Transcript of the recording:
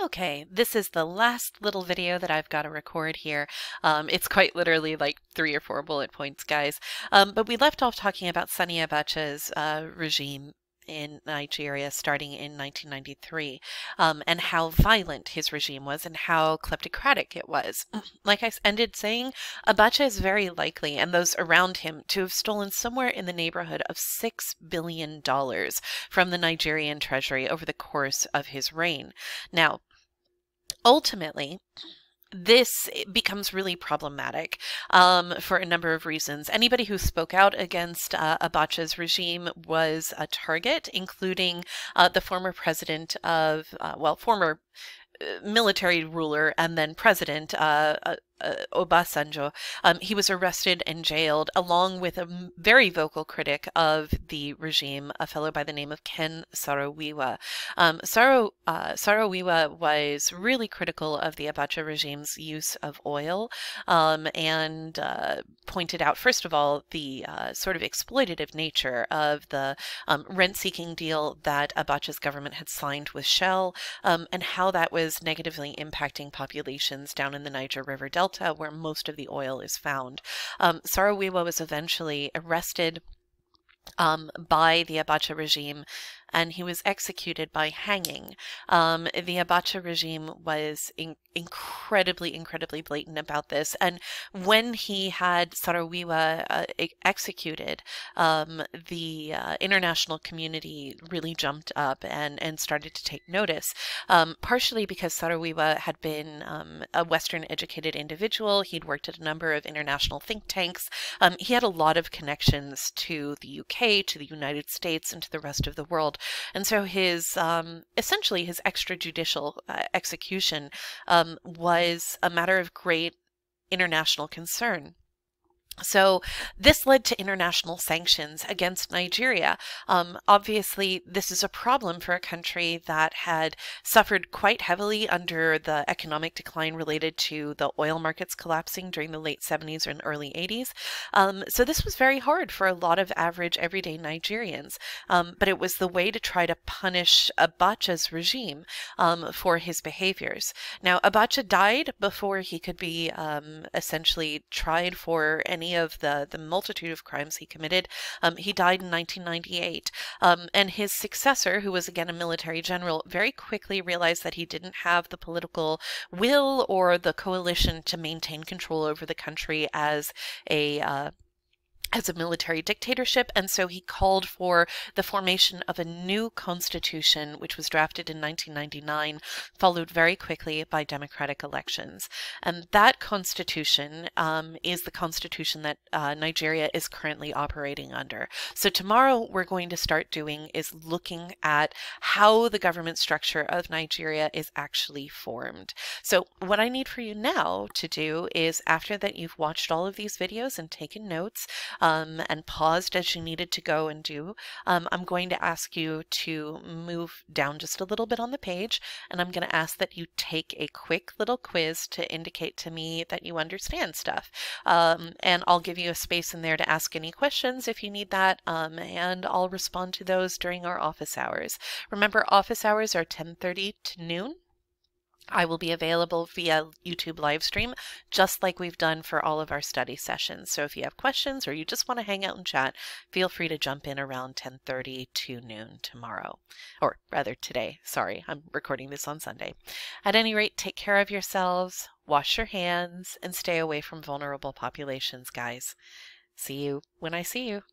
Okay, this is the last little video that I've got to record here. It's quite literally like 3 or 4 bullet points, guys. But we left off talking about Sani Abacha's regime in Nigeria starting in 1993, and how violent his regime was and how kleptocratic it was. Like I ended saying, Abacha is very likely, and those around him, to have stolen somewhere in the neighborhood of $6 billion from the Nigerian treasury over the course of his reign. Now, ultimately, this becomes really problematic for a number of reasons. Anybody who spoke out against Abacha's regime was a target, including the former president of, former military ruler and then president, Obasanjo. He was arrested and jailed along with a very vocal critic of the regime, a fellow by the name of Ken Saro-Wiwa. Saro-Wiwa was really critical of the Abacha regime's use of oil, and pointed out, first of all, the sort of exploitative nature of the rent-seeking deal that Abacha's government had signed with Shell, and how that was negatively impacting populations down in the Niger River Delta, where most of the oil is found. Saro-Wiwa was eventually arrested by the Abacha regime, and he was executed by hanging. The Abacha regime was incredibly blatant about this, and when he had Saro-Wiwa executed, the international community really jumped up and started to take notice, partially because Saro-Wiwa had been a Western-educated individual. He'd worked at a number of international think tanks. He had a lot of connections to the UK, to the United States, and to the rest of the world. And so his, essentially his extrajudicial execution was a matter of great international concern. So this led to international sanctions against Nigeria. Obviously, this is a problem for a country that had suffered quite heavily under the economic decline related to the oil markets collapsing during the late 70s and early 80s. So this was very hard for a lot of average, everyday Nigerians. But it was the way to try to punish Abacha's regime for his behaviors. Now, Abacha died before he could be essentially tried for any of the multitude of crimes he committed. He died in 1998, and his successor, who was again a military general, very quickly realized that he didn't have the political will or the coalition to maintain control over the country as a military dictatorship, and so he called for the formation of a new constitution, which was drafted in 1999, followed very quickly by democratic elections. And that constitution is the constitution that Nigeria is currently operating under. So tomorrow we're going to start doing is looking at how the government structure of Nigeria is actually formed. So what I need for you now to do is, after that you've watched all of these videos and taken notes, and paused as you needed to go and do, I'm going to ask you to move down just a little bit on the page, and I'm going to ask that you take a quick little quiz to indicate to me that you understand stuff. And I'll give you a space in there to ask any questions if you need that, and I'll respond to those during our office hours. Remember, office hours are 10:30 to noon. I will be available via YouTube live stream, just like we've done for all of our study sessions. So if you have questions or you just want to hang out and chat, feel free to jump in around 10:30 to noon tomorrow. Or rather today. Sorry, I'm recording this on Sunday. At any rate, take care of yourselves, wash your hands, and stay away from vulnerable populations, guys. See you when I see you.